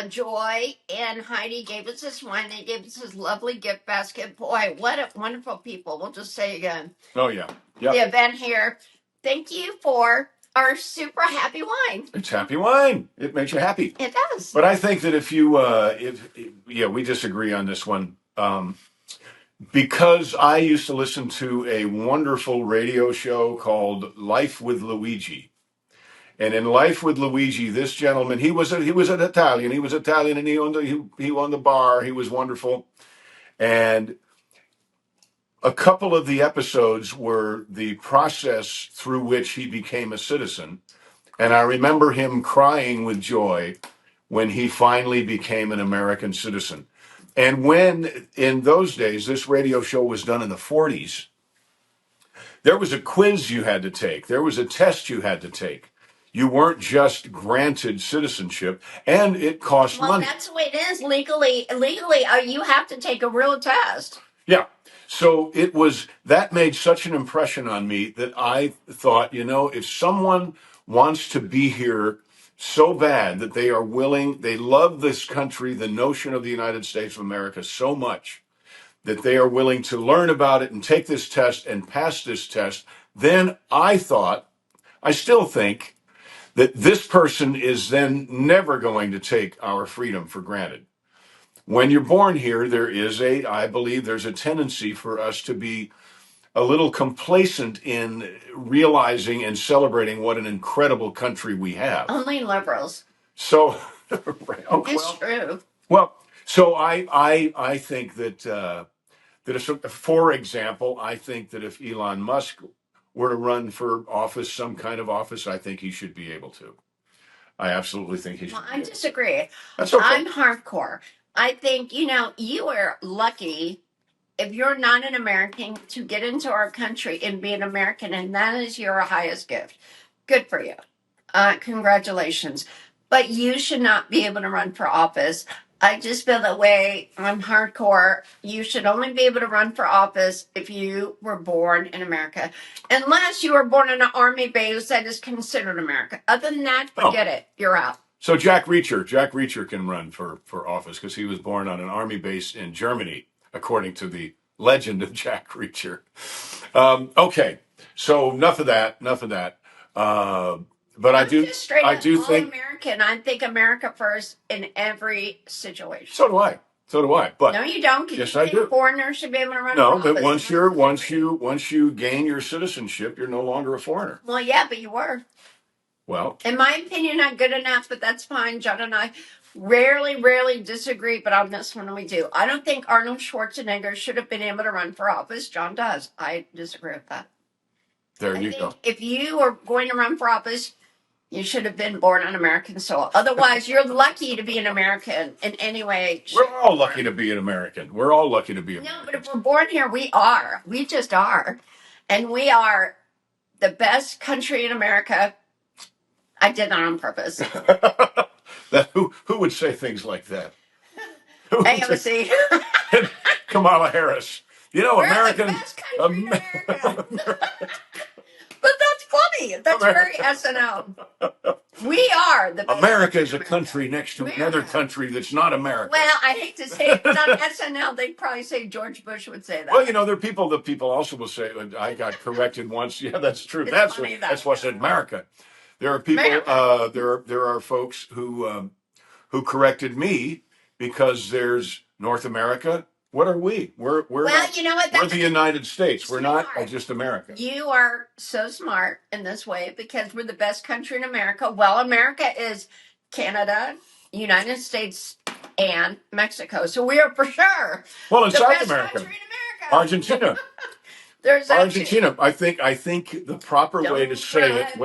Joy and Heidi gave us this wine. They gave us this lovely gift basket. Boy, what a wonderful people. We'll just say again. Oh, yeah. Yep. The event here. Thank you for our Super Happy Wine. It's happy wine. It makes you happy. It does. But I think that if you, we disagree on this one. Because I used to listen to a wonderful radio show called Life with Luigi. And in Life with Luigi, this gentleman, he was an Italian. He was Italian, and he owned the bar. He was wonderful. And a couple of the episodes were the process through which he became a citizen. And I remember him crying with joy when he finally became an American citizen. And when, in those days, this radio show was done in the 40s, there was a quiz you had to take. There was a test you had to take. You weren't just granted citizenship, and it cost money. Well, that's the way it is. Legally, you have to take a real test. Yeah. So that made such an impression on me that I thought, if someone wants to be here so bad that they love this country, the notion of the United States of America so much that they are willing to learn about it and take this test and pass this test, then I still think that this person is then never going to take our freedom for granted. When you're born here, I believe there's a tendency for us to be a little complacent in realizing and celebrating what an incredible country we have. Only liberals. So, it's true. Well, so I think that for example, I think that if Elon Musk were to run for office, some kind of office, I think he should be able to. I absolutely think he should. Well, I disagree. That's okay. I'm hardcore. I think, you are lucky if you're not an American to get into our country and be an American, and that is your highest gift. Good for you. Congratulations. But you should not be able to run for office. I just feel that way. I'm hardcore. You should only be able to run for office if you were born in America. Unless you were born in an army base that is considered America. Other than that, forget it. You're out. So Jack Reacher can run for office because he was born on an army base in Germany, according to the legend of Jack Reacher. Okay, so enough of that. But I'm just straight I up do all think American. I think America first in every situation. so do I. But no, you don't. Yes, you I think do. Foreigners should be able to run. No, for but office? once you gain your citizenship, you're no longer a foreigner. Well, yeah, but you were. Well, in my opinion, not good enough, but that's fine. John and I rarely disagree, but on this one we do. I don't think Arnold Schwarzenegger should have been able to run for office. John does. I disagree with that. There you go. If you are going to run for office, you should have been born on American soil. Otherwise, you're lucky to be an American in any way. We're all lucky to be an American. We're all lucky to be American. No, but if we're born here, we are. We just are. And we are the best country in America. I did that on purpose. Who would say things like that? AOC. Kamala Harris. You know, We're American. the best country in America. But that's funny. That's very SNL. We are the best. America is a country next to another country that's not America. Well, I hate to say it, but on SNL, they'd probably say George Bush would say that. Well, you know, there are people that people also will say, I got corrected once. Yeah, that's true. That's why I said America. There are people, there are folks who corrected me because there's North America. What are we? We're you know what? We're the United States. Smart. We're not just America. You are so smart in this way because we're the best country in America. Well, America is Canada, United States, and Mexico. So we are for sure. Well, in the South best America, country in America. Argentina. There's Argentina. I think the proper way to say it.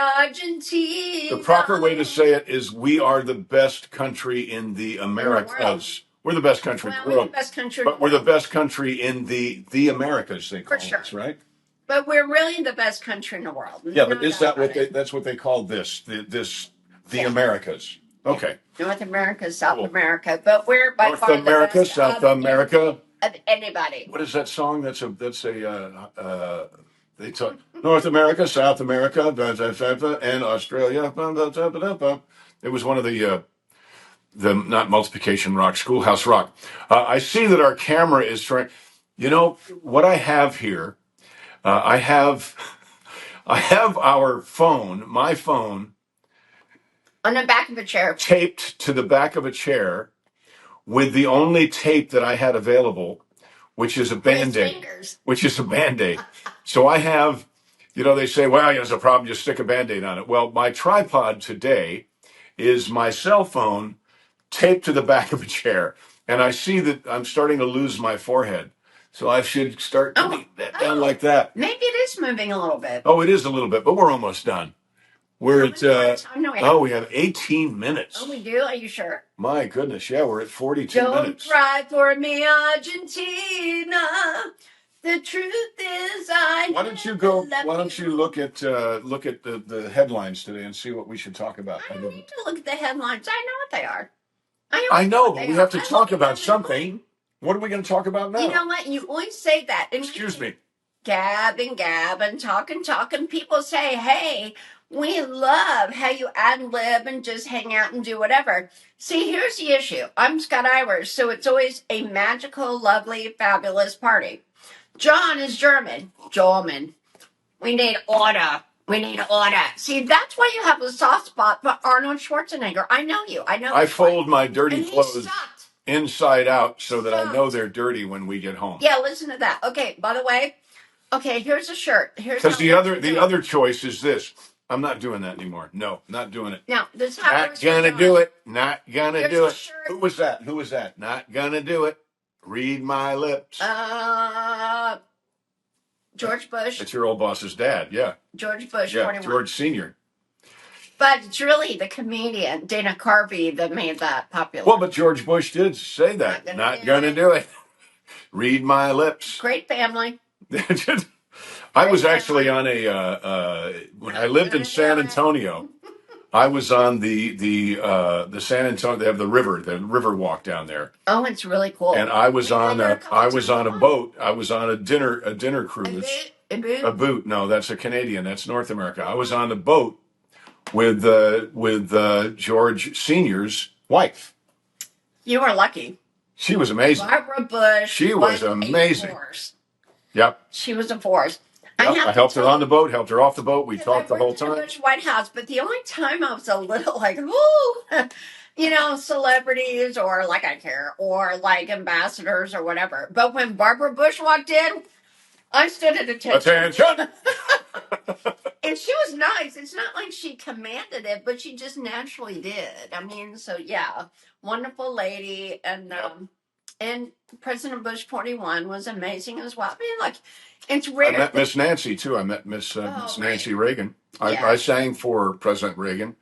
Argentina. The proper way to say it is we are the best country in the Americas. We're the best country in the world. We're the best country. But we're the best country in the Americas. They call us, right? But we're really the best country in the world. Yeah, but is that what that's what they call this? The Americas. Okay. North America, South America, but we're by North far America, the best South America. Of anybody. What is that song? They talk North America, South America, and Australia. It was one of the not multiplication rock, Schoolhouse Rock. I see that our camera is trying. You know what I have here? I have our phone, my phone, on the back of a chair, taped to the back of a chair with the only tape that I had available, which is a Band-Aid. So I have, you know, they say, well, there's a problem, just stick a Band-Aid on it. Well, my tripod today is my cell phone taped to the back of a chair. And I see that I'm starting to lose my forehead. So I should start putting that down like that. Maybe it is moving a little bit. Oh, it is a little bit, but we're almost done. We're at, we have 18 minutes. Oh, we do? Are you sure? My goodness, yeah, we're at 42 minutes. Don't cry for me, Argentina. The truth is Why don't you look at the headlines today and see what we should talk about? I don't need to look at the headlines. I know what they are. I know, but we have to talk about something. What are we going to talk about now? You know what? You always say that. Excuse me. Gab and talk. People say, hey, we love how you ad-lib and just hang out and do whatever. See, here's the issue. I'm Scott Irish, so it's always a magical, lovely, fabulous party. John is German. We need order. See, that's why you have a soft spot for Arnold Schwarzenegger. I know you. I fold my dirty clothes inside out so that I know they're dirty when we get home. Yeah, listen to that. Okay, by the way, here's a shirt. Because the other choice is this. I'm not doing that anymore. No, not doing it. No, this is not gonna do it. Not gonna do it. Who was that? Not gonna do it. Read my lips. George Bush. It's your old boss's dad, yeah. George Bush, yeah, 21. George Sr. But it's really the comedian, Dana Carvey, that made that popular. Well, but George Bush did say that. Not gonna do it. Read my lips. Great family. I was actually on when I lived in San Antonio, I was on the San Antonio. They have the river walk down there. Oh, it's really cool. And I was on a boat. I was on a dinner cruise. A boot? No, that's a Canadian. That's North America. I was on a boat with George Senior's wife. You were lucky. She was amazing. Barbara Bush. She was amazing. Yep. She was a force. Yep. I helped her on the boat, helped her off the boat. We talked the whole time. Bush White House, but the only time I was a little like, ooh, celebrities or like I care or like ambassadors or whatever. But when Barbara Bush walked in, I stood at attention. And she was nice. It's not like she commanded it, but she just naturally did. I mean, so yeah, wonderful lady. And President Bush 41 was amazing as well. I mean, like, it's rare. I met Miss Nancy, too. I met Miss Nancy Reagan. I sang for President Reagan.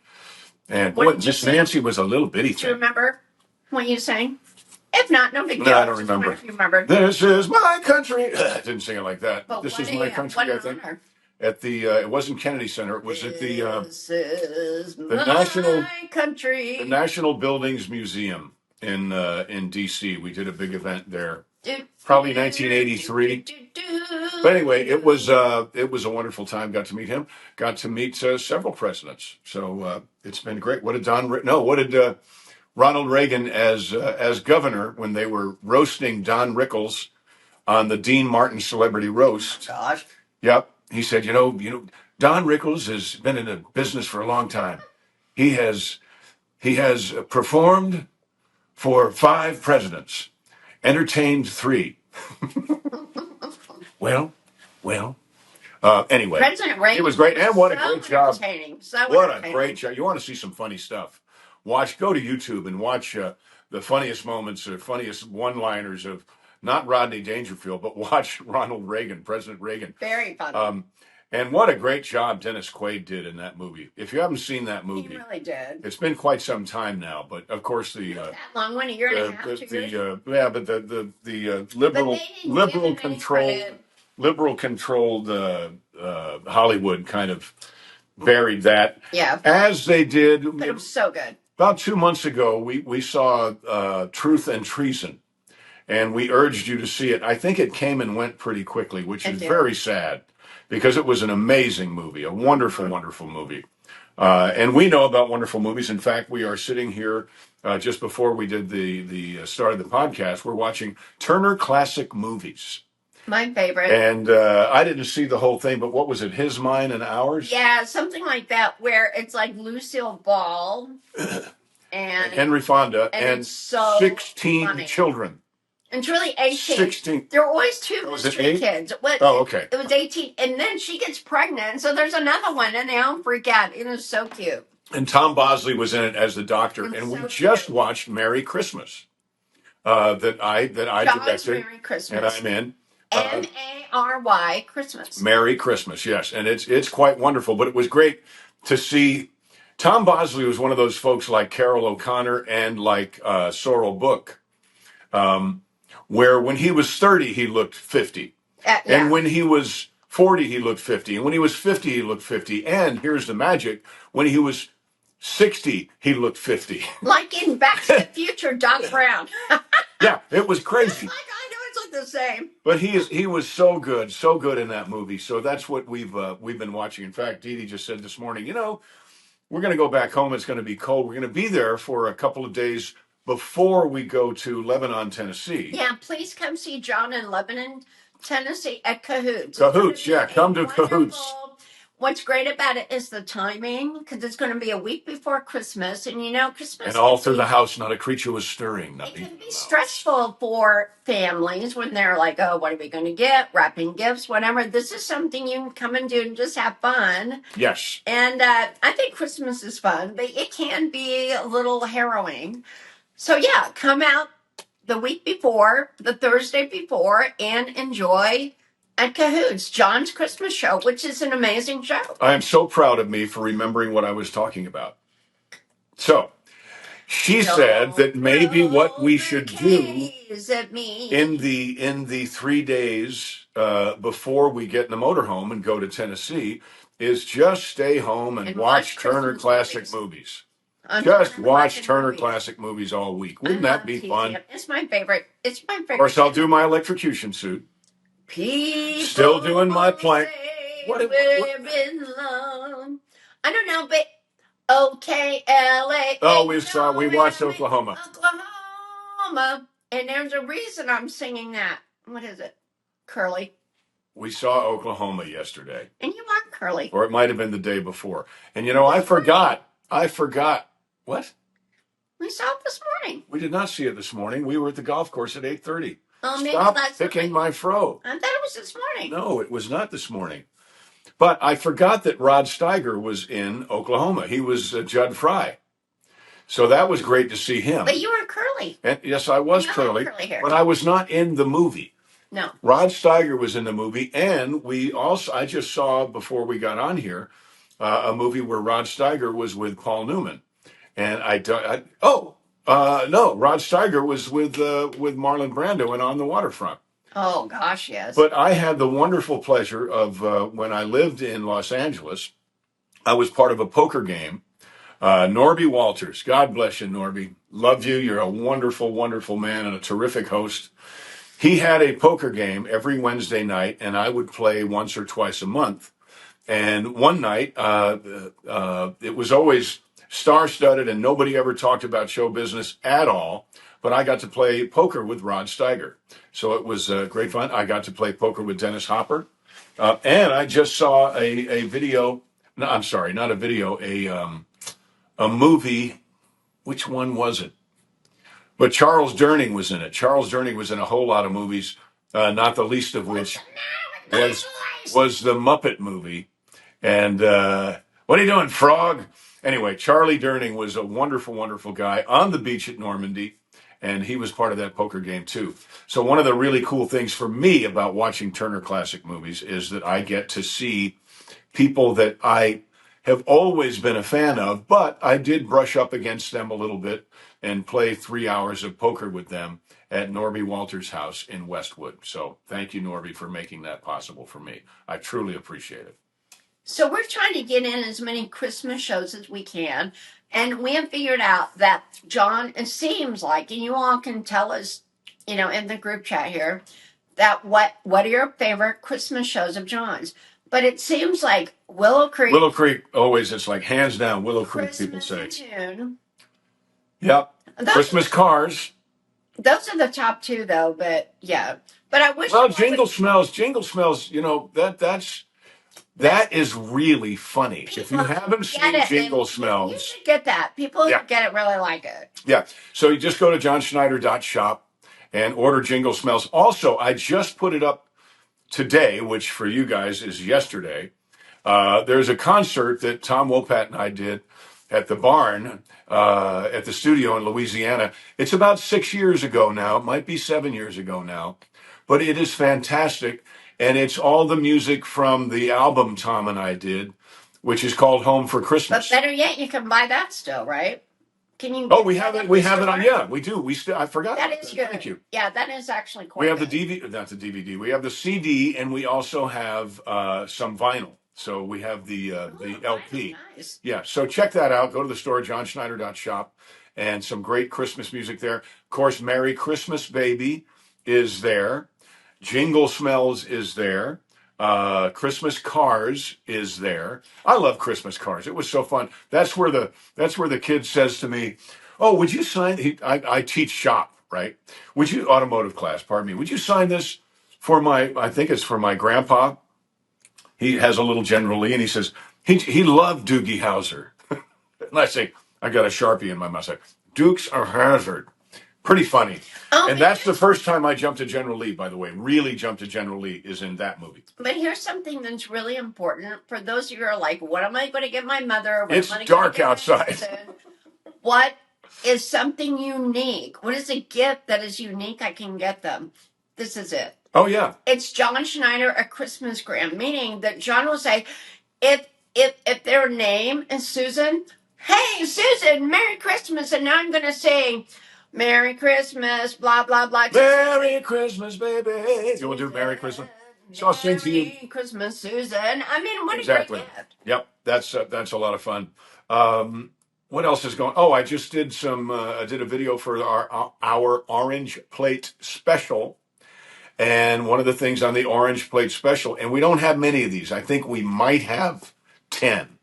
And Miss Nancy was a little bitty thing. Do you remember when you sang? If not, no big deal. No, I don't remember. If you remember. This is my country. I didn't sing it like that. But this is my country, I think. At the, it wasn't Kennedy Center. It was at the National Country. The National Buildings Museum in D.C. We did a big event there. Probably 1983. But anyway, it was a wonderful time. Got to meet him. Got to meet several presidents. So it's been great. What did Ronald Reagan as governor when they were roasting Don Rickles on the Dean Martin Celebrity Roast? Oh, gosh. Yep. He said, Don Rickles has been in the business for a long time. He has performed for 5 presidents, entertained 3. Well. Anyway, President Reagan, it was great, and what a great job! What a great job! You want to see some funny stuff? Go to YouTube and watch the funniest moments, or funniest one-liners of not Rodney Dangerfield, but watch Ronald Reagan, President Reagan. Very funny. And what a great job Dennis Quaid did in that movie. If you haven't seen that movie, he really did. It's been quite some time now, but of course not that long, 1 year and a half, 2 years. But the liberal controlled Hollywood kind of buried that. Yeah. As they did. But it was so good. About 2 months ago, we saw Truth and Treason, and we urged you to see it. I think it came and went pretty quickly, which is very sad, because it was an amazing movie, a wonderful, wonderful movie. And we know about wonderful movies. In fact, we are sitting here just before we did the start of the podcast. We're watching Turner Classic Movies. My favorite. And I didn't see the whole thing, but what was it? His, Mine, and Ours? Yeah, something like that, where it's like Lucille Ball and Henry Fonda and so 16 funny. Children. And it's really 18. 16. There were always 2 mystery kids. Okay. It was 18. And then she gets pregnant. So there's another one. And they all freak out. It was so cute. And Tom Bosley was in it as the doctor. And we just watched Merry Christmas that I directed. Merry Christmas. And I'm in. M-A-R-Y Christmas. Merry Christmas, yes. And it's quite wonderful. But it was great to see. Tom Bosley was one of those folks like Carol O'Connor and like Sorrel Book. Where when he was 30, he looked 50. And when he was 40, he looked 50. And when he was 50, he looked 50. And here's the magic. When he was 60, he looked 50. Like in Back to the Future, Doc Brown. Yeah, it was crazy. I know it's like the same. But he was so good in that movie. So that's what we've been watching. In fact, Dee Dee just said this morning, we're going to go back home. It's going to be cold. We're going to be there for a couple of days before we go to Lebanon, Tennessee. Yeah, please come see John in Lebanon, Tennessee at Cahoots. Cahoots, yeah, come to Cahoots. What's great about it is the timing, because it's going to be a week before Christmas, and Christmas. And all through the house, not a creature was stirring. It can be stressful for families when they're like, oh, what are we going to get? Wrapping gifts, whatever. This is something you can come and do and just have fun. Yes. And I think Christmas is fun, but it can be a little harrowing. So yeah, come out the week before, the Thursday before, and enjoy at Cahoots, John's Christmas show, which is an amazing show. I am so proud of me for remembering what I was talking about. So, she said that maybe what we should do in the 3 days before we get in the motorhome and go to Tennessee is just stay home and watch Turner Classic Movies. Just watch Turner Classic Movies all week. Wouldn't that be fun? It's my favorite. Of course, I'll do my electrocution suit. People still doing my plank. What? I don't know, but O-K-L-A. Oh, we watched Oklahoma. Oklahoma. And there's a reason I'm singing that. What is it? Curly. We saw Oklahoma yesterday. And you are Curly. Or it might have been the day before. And you know, I forgot. What? We saw it this morning. We did not see it this morning. We were at the golf course at 8:30. Oh, maybe Stop that's picking my fro. I thought it was this morning. No, it was not this morning. But I forgot that Rod Steiger was in Oklahoma. He was Judd Fry. So that was great to see him. But you were curly. And yes, I was curly, but I was not in the movie. No. Rod Steiger was in the movie, and I just saw before we got on here a movie where Rod Steiger was with Paul Newman, and no, Rod Steiger was with Marlon Brando and On the Waterfront. Oh gosh, yes. But I had the wonderful pleasure of when I lived in Los Angeles, I was part of a poker game. Norby Walters, God bless you, Norby. Love you. You're a wonderful, wonderful man and a terrific host. He had a poker game every Wednesday night, and I would play once or twice a month. And one night, it was always star-studded, and nobody ever talked about show business at all. But I got to play poker with Rod Steiger. So it was great fun. I got to play poker with Dennis Hopper. And I just saw a video. No, I'm sorry, not a video, a movie. Which one was it? But Charles Durning was in it. Charles Durning was in a whole lot of movies, not the least of which was the Muppet movie. And what are you doing, frog? Anyway, Charlie Durning was a wonderful, wonderful guy on the beach at Normandy, and he was part of that poker game too. So one of the really cool things for me about watching Turner Classic Movies is that I get to see people that I have always been a fan of, but I did brush up against them a little bit and play 3 hours of poker with them at Norby Walters' house in Westwood. So thank you, Norby, for making that possible for me. I truly appreciate it. So we're trying to get in as many Christmas shows as we can. And we have figured out that John, it seems like, and you all can tell us, in the group chat here, that what are your favorite Christmas shows of John's? But it seems like Willow Creek. Willow Creek, always, it's like hands down, Willow Creek, people say. Tune. Yep. Christmas Cars. Those are the top two, though, but yeah. But I wish. Well, Jingle Smells, that is really funny. People if you haven't seen Jingle Smells. You should get that. People who get it really like it. Yeah. So you just go to johnschneider.shop and order Jingle Smells. Also, I just put it up today, which for you guys is yesterday. There's a concert that Tom Wopat and I did at the barn, at the studio in Louisiana. It's about 6 years ago now. It might be 7 years ago now. But it is fantastic. And it's all the music from the album Tom and I did, which is called Home for Christmas. But better yet, you can buy that still, right? Can you? Oh, we have it. We have it on. Yeah, we do. I forgot. That is good. Thank you. Yeah, that is actually quite. We have the DVD, not the DVD. We have the CD, and we also have some vinyl. So we have the LP. Nice. Yeah. So check that out. Go to the store, johnschneider.shop, and some great Christmas music there. Of course, Merry Christmas, Baby is there. Jingle Smells is there. Christmas Cars is there. I love Christmas Cars. It was so fun. That's where the kid says to me, "Oh, would you sign?" I teach shop, right? Would you automotive class? Pardon me. Would you sign this for my? I think it's for my grandpa. He has a little General Lee, and he says he loved Doogie Howser. And I say, I got a Sharpie in my mouth. I say, Dukes or Hazzard. Pretty funny. And that's the first time I jumped to General Lee, by the way. Really jumped to General Lee is in that movie. But here's something that's really important for those of you who are like, what am I going to give my mother? It's dark outside. What is something unique? What is a gift that is unique I can get them? This is it. Oh, yeah. It's John Schneider, a Christmas gram, meaning that John will say, if their name is Susan, hey, Susan, Merry Christmas. And now I'm going to sing, Merry Christmas, blah, blah, blah. Merry Christmas, baby. You want to do Merry Christmas? So I'll sing to you. Merry Christmas, Susan. I mean, what exactly. a great gift. Yep, that's a lot of fun. What else is going? Oh, I just did I did a video for our Orange Plate Special. And one of the things on the Orange Plate Special, and we don't have many of these. I think we might have 10.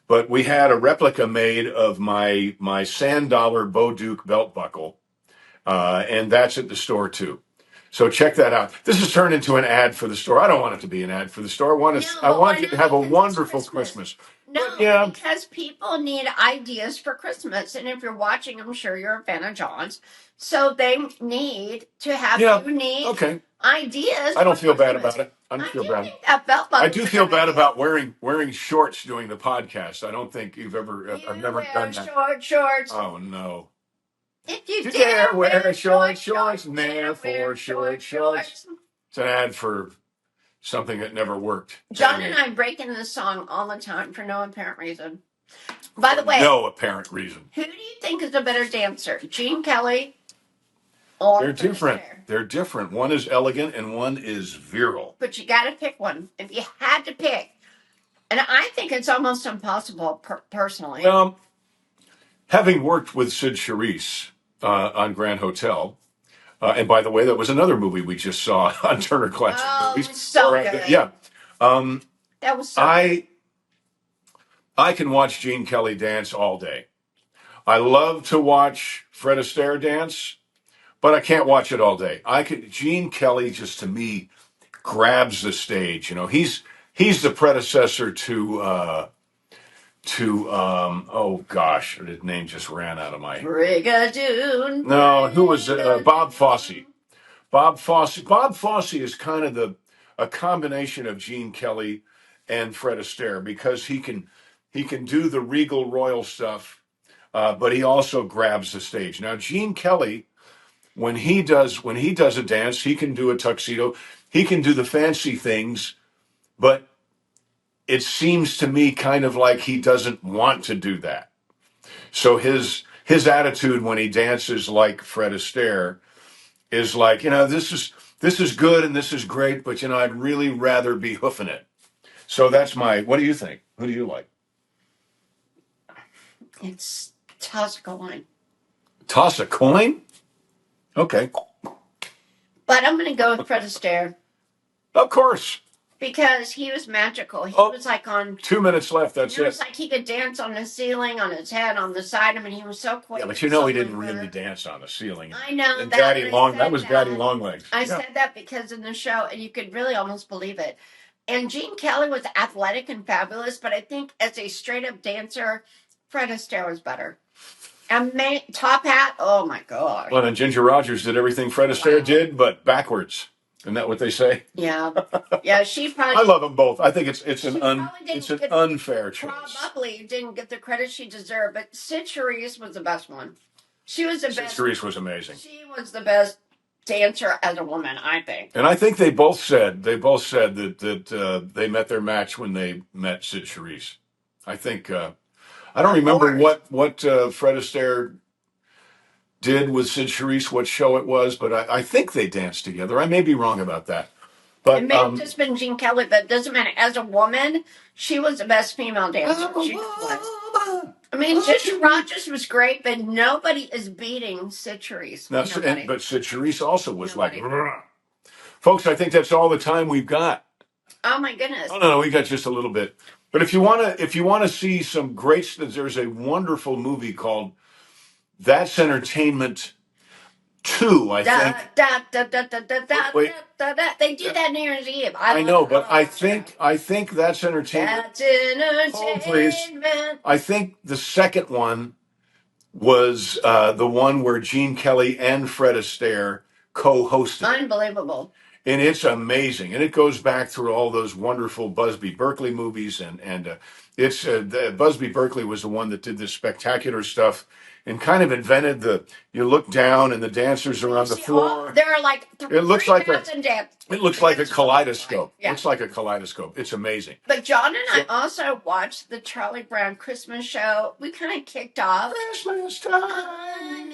but we had a replica made of my sand dollar Bo Duke belt buckle, and that's at the store too. So check that out. This has turned into an ad for the store. I don't want it to be an ad for the store. I want you to have a wonderful Christmas. No, but, yeah, because people need ideas for Christmas, and if you're watching, I'm sure you're a fan of John's. So they need to have unique ideas. I don't feel bad about it. I don't feel bad. I do feel bad about wearing shorts doing the podcast. I don't think you've ever. I've never done that. Shorts. Oh no. If you dare wear shorts, therefore shorts. It's an ad for something that never worked. John and I break into the song all the time for no apparent reason. By the way, no apparent reason. Who do you think is a better dancer, Gene Kelly or They're different. They're different. One is elegant and one is virile. But you got to pick one. If you had to pick, and I think it's almost impossible personally. Having worked with Sid Charisse on Grand Hotel, and by the way, that was another movie we just saw on Turner Classic Movies. So good. Yeah. That was so good. I can watch Gene Kelly dance all day. I love to watch Fred Astaire dance, but I can't watch it all day. Gene Kelly just to me grabs the stage. You know, he's the predecessor to oh gosh, his name just ran out of my Brigadoon. No, who was Bob Fosse? Bob Fosse is kind of a combination of Gene Kelly and Fred Astaire because he can do the regal royal stuff, but he also grabs the stage. Now Gene Kelly, when he does a dance, he can do a tuxedo, he can do the fancy things, but it seems to me kind of like he doesn't want to do that. So his attitude when he dances like Fred Astaire is like, you know, this is good and this is great, but you know, I'd really rather be hoofing it. So that's what do you think? Who do you like? It's toss a coin. Toss a coin? Okay. But I'm going to go with Fred Astaire. Of course. Because he was magical. He was like on 2 minutes left. That's it. It was like he could dance on the ceiling, on his head, on the side. I mean, he was so quick. Yeah, but you know he didn't really dance on the ceiling. I know and that was Daddy Longlegs. I said that because in the show, and you could really almost believe it. And Gene Kelly was athletic and fabulous, but I think as a straight up dancer, Fred Astaire was better. And top hat, oh my God. Well, and Ginger Rogers did everything Fred Astaire did, but backwards. Isn't that what they say? Yeah, yeah. She probably. I love them both. I think it's an unfair choice. Probably didn't get the credit she deserved, but Sid Charisse was the best one. She was the best. Sid Charisse was amazing. She was the best dancer as a woman, I think. And I think they both said that they met their match when they met Sid Charisse. I think I don't remember what Fred Astaire did with Sid Charisse, what show it was, but I think they danced together. I may be wrong about that. But, it may have just been Gene Kelly, but it doesn't matter. As a woman, she was the best female dancer. She was. I mean, Ginger Rogers was great, but nobody is beating Sid Charisse. But Sid Charisse also was like, folks, I think that's all the time we've got. Oh my goodness. Oh no, we got just a little bit. But if you wanna see some great, there's a wonderful movie called That's Entertainment 2, I think. They do that New Year's Eve. I know, but I think That's Entertainment. That's Entertainment. Hold, please. I think the second one was the one where Gene Kelly and Fred Astaire co-hosted. Unbelievable. And it's amazing. And it goes back through all those wonderful Busby Berkeley movies. And it's Busby Berkeley was the one that did this spectacular stuff and kind of invented you look down and the dancers are on the floor. There are like it looks like a kaleidoscope. Yeah. It looks like a kaleidoscope. It's amazing. But John and I also watched the Charlie Brown Christmas show. We kind of kicked off. Christmas time.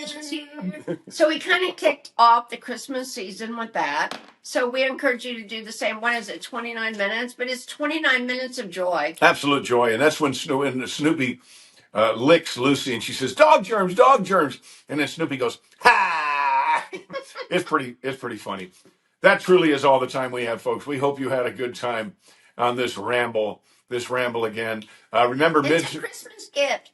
So we kind of kicked off the Christmas season with that. So we encourage you to do the same. What is it, 29 minutes? But it's 29 minutes of joy. Absolute joy. And that's when Snoopy licks Lucy and she says, dog germs. And then Snoopy goes, ha! It's pretty funny. That truly is all the time we have, folks. We hope you had a good time on this ramble. this ramble again. Remember, it's a Christmas gift.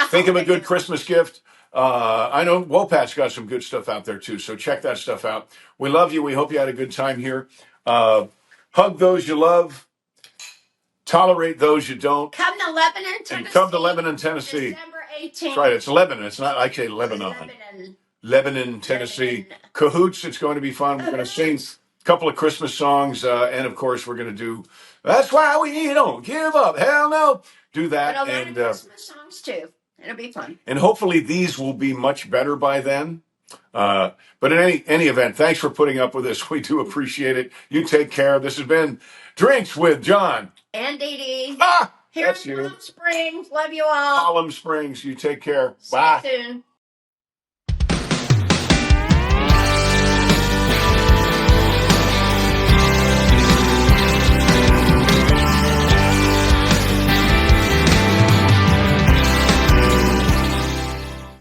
Think of a good Christmas gift. I know Wopat's got some good stuff out there too, so check that stuff out. We love you. We hope you had a good time here. Hug those you love. Tolerate those you don't. Come to Lebanon, Tennessee. And come to Lebanon, Tennessee. December 18th. That's right. It's Lebanon. It's not actually Lebanon. Lebanon, Tennessee. Lebanon. Cahoots. It's going to be fun. We're going to sing a couple of Christmas songs, and of course, we're going to do "That's Why We Don't Give Up." Hell no. Do that. But a lot of Christmas songs too. It'll be fun. And hopefully these will be much better by then. But in any event, thanks for putting up with us. We do appreciate it. You take care. This has been Drinks with John and Dee Dee. Ah, here in Palm Springs. Love you all. Palm Springs. You take care. See you soon.